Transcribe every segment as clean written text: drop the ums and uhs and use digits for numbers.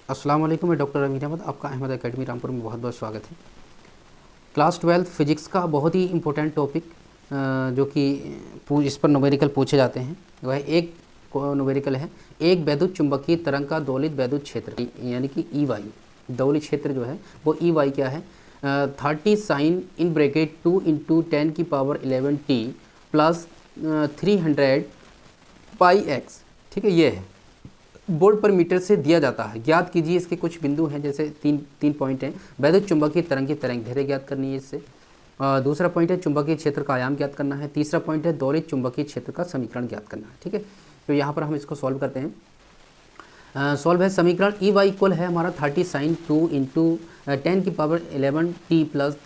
अस्सलाम वालेकुम, मैं डॉक्टर अमीर अहमद, आपका अहमद एकेडमी रामपुर में बहुत बहुत स्वागत है। क्लास 12 फिजिक्स का बहुत ही इम्पोर्टेंट टॉपिक जो कि इस पर न्यूमेरिकल पूछे जाते हैं, वह एक न्यूमेरिकल है, एक वैद्युत चुंबकीय तरंग का दोलित वैद्युत क्षेत्र यानी कि ई वाई, दोलित क्षेत्र जो है वो ई वाई क्या है, 30 साइन इन ब्रैकेट 2 इंटू 10 की पावर 11 टी प्लस 300 पाई एक्स, ठीक है, ये है वोल्ट पर मीटर से दिया जाता है। ज्ञात कीजिए इसके कुछ बिंदु हैं, जैसे तीन पॉइंट हैं। वैद्युत चुंबकीय तरंग की तरंग दैर्घ्य ज्ञात करनी है इससे। दूसरा पॉइंट है चुंबकीय क्षेत्र का आयाम ज्ञात करना है। तीसरा पॉइंट है दोलित चुंबकीय क्षेत्र का समीकरण ज्ञात करना है। ठीक है, तो यहाँ पर हम इसको सॉल्व करते हैं। सॉल्व है समीकरण ई वाई इक्वल है हमारा 30 साइन 2 इंटू 10 की पावर 11 टी प्लस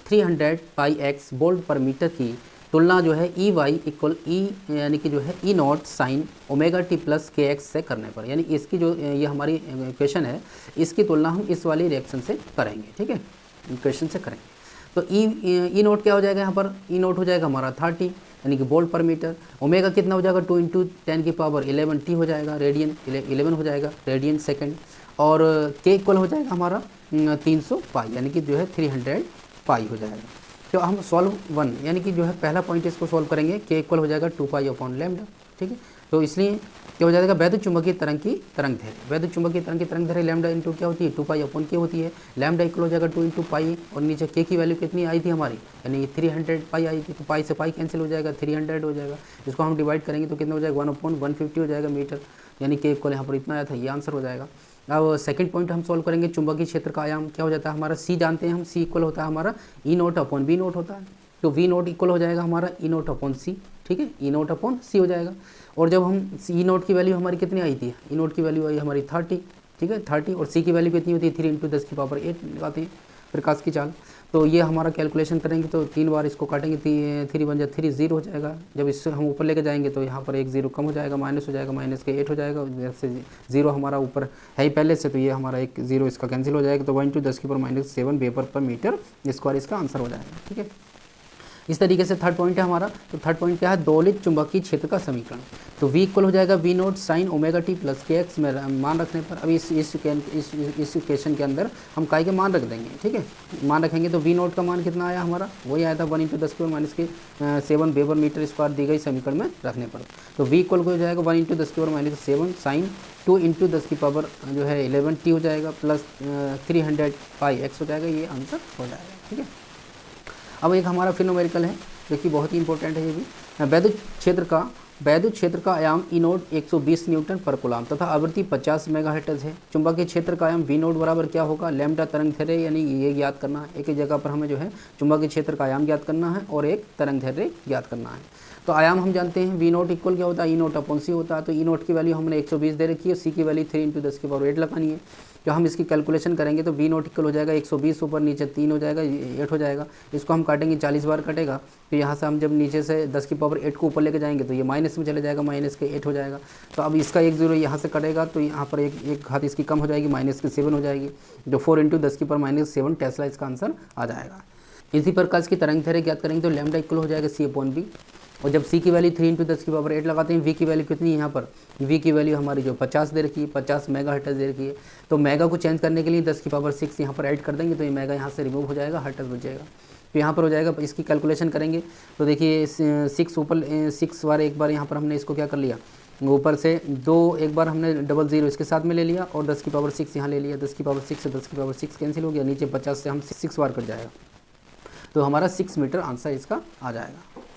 300 पाई एक्स वोल्ट पर मीटर की तुलना जो है ई वाई इक्वल ई यानी कि जो है E naught sine omega T plus K X से करने पर, यानी इसकी जो ये हमारी इक्वेशन है इसकी तुलना हम इस वाली रिएक्शन से करेंगे। ठीक है, इक्वेशन से करेंगे तो ई नॉट क्या हो जाएगा, यहाँ पर ई नॉट हो जाएगा हमारा 30 यानी कि वोल्ट पर मीटर। ओमेगा कितना हो जाएगा 2 इंटू 10 की पावर 11 टी हो जाएगा, रेडियन 11 हो जाएगा रेडियन सेकेंड। और के इक्वल हो जाएगा हमारा 300 पाई यानी कि जो है 300 पाई हो जाएगा। तो हम सॉल्व 1 यानी कि जो है पहला पॉइंट इसको सॉल्व करेंगे, के इक्वल हो जाएगा 2 पाई अपॉन लैम्डा। ठीक है, तो इसलिए क्या हो जाएगा, वैद्युत चुंबकीय तरंग की तरंग दैर्घ्य, वैद्युत चुंबकीय तरंग की तरंग दैर्घ्य लैम्डा इंटू क्या होती है 2 पाई अपॉन के होती है। लैम्डा इक्वल हो जाएगा 2 इंटू पाई, और नीचे के की वैल्यू कितनी आई थी हमारी, यानी 300 पाई आई थी, तो पाई से पाई कैंसिल हो जाएगा, 300 हो जाएगा। इसको हम डिवाइड करेंगे तो कितना हो जाएगा 1/150 हो जाएगा मीटर, यानी के इक्वल यहाँ पर इतना आया था, ये आंसर हो जाएगा। अब सेकंड पॉइंट हम सॉल्व करेंगे, चुंबकीय क्षेत्र का आयाम क्या हो जाता है हमारा, सी जानते हैं हम, सी इक्वल होता है हमारा ई नॉट अपॉन बी नॉट होता है। तो वी नोट इक्वल हो जाएगा हमारा ई नोट अपॉन सी। ठीक है, ई नोट अपॉन सी हो जाएगा। और जब हम ई नोट की वैल्यू हमारी कितनी आई थी, ई नोट की वैल्यू आई हमारी 30। ठीक है 30, और सी की वैल्यू कितनी होती है 3 इंटू 10 की पावर 8 लगाते हैं प्रकाश की चाल। तो ये हमारा कैलकुलेशन करेंगे तो 3 बार इसको काटेंगे, 3 बन जाए 3 0 हो जाएगा। जब इससे हम ऊपर लेके जाएंगे तो यहाँ पर एक 0 कम हो जाएगा, माइनस हो जाएगा, माइनस के 8 हो जाएगा, जैसे 0 हमारा ऊपर है ही पहले से, तो ये हमारा एक 0 इसका कैंसिल हो जाएगा। तो 1 इंटू 10 की पावर -7 वेपर पर मीटर स्क्वायर इसका आंसर हो जाएगा। ठीक है, इस तरीके से थर्ड पॉइंट है हमारा। तो थर्ड पॉइंट क्या है, दोलित चुंबकीय क्षेत्र का समीकरण। तो V इक्वल हो जाएगा V note sign omega T plus K x में मान रखने पर, अभी इस इक्वेशन के अंदर हम काय के मान रख देंगे। ठीक है, मान रखेंगे तो V नोट का मान कितना आया हमारा, वही आया था 1 इंटू 10 की पावर -7 वेबर मीटर स्क्वायर दी गई समीकरण में रखने पर। तो V इक्वल हो जाएगा 1 इंटू 10 की पावर -7 साइन 2 इंटू 10 की पावर जो है 11 टी हो जाएगा प्लस 300 पाई एक्स हो जाएगा, ये आंसर हो जाएगा। ठीक है, अब एक हमारा फिर न्यूमेरिकल है जो कि बहुत ही इंपॉर्टेंट है, ये भी वैद्युत क्षेत्र का आयाम ई नोट 120 न्यूटन पर कूलाम तथा आवृत्ति 50 मेगाहर्ट्ज है। चुंबकीय क्षेत्र का आयाम वी नोट बराबर क्या होगा, लैम्डा तरंग दैर्घ्य, यानी ये ज्ञात करना है। एक ही जगह पर हमें जो है चुंबकीय क्षेत्र का आयाम ज्ञात करना है और एक तरंग दैर्घ्य ज्ञात करना है। तो आयाम हम जानते हैं वी नोट इक्वल क्या होता है, ई नोट अपॉन सी होता है। तो ई नोट की वैल्यू हमने 120 दे रखी है, सी की वैल्यू 3 इंटू 10 की पावर 8 लगानी है। जो हम इसकी कैलकुलेशन करेंगे तो वी नोट इक्वल हो जाएगा 120 ऊपर नीचे 3 हो जाएगा, 8 हो जाएगा। इसको हम काटेंगे 40 बार कटेगा, तो यहाँ से हम जब नीचे से 10 की पावर 8 को ऊपर लेके जाएंगे तो ये माइनस में चले जाएगा, माइनस के 8 हो जाएगा। तो अब इसका एक 0 यहाँ से कटेगा तो यहाँ पर एक घात इसकी कम हो जाएगी, माइनस की 7 हो जाएगी, जो 4 इंटू 10 की पावर -7 टेस्ला इसका आंसर आ जाएगा। इसी प्रकार इसकी तरंग दैर्घ्य ज्ञात करेंगे तो लैम्डा इक्वल हो जाएगा सी अपॉन बी। और जब सी की वैल्यू 3 इंटू 10 की पावर 8 लगाते हैं, वी की वैल्यू कितनी है यहाँ पर, वी की वैल्यू हमारी जो 50 दे रखी है, 50 मेगाहर्ट्ज दे रखी है। तो मेगा को चेंज करने के लिए 10 की पावर 6 यहाँ पर ऐड कर देंगे तो ये मेगा यहाँ से रिमूव हो जाएगा, हर्ट्ज हो जाएगा। तो यहाँ पर हो जाएगा, इसकी कैलकुलेशन करेंगे तो देखिए 6 ऊपर 6 बार एक बार यहाँ पर हमने इसको क्या कर लिया, ऊपर से 2 एक बार हमने डबल 0 इसके साथ में ले लिया और 10 की पावर 6 यहाँ ले लिया, 10 की पावर 6 से 10 की पावर 6 कैंसिल हो गया, नीचे 50 से हम 6 बार कट जाएगा, तो हमारा 6 मीटर आंसर इसका आ जाएगा।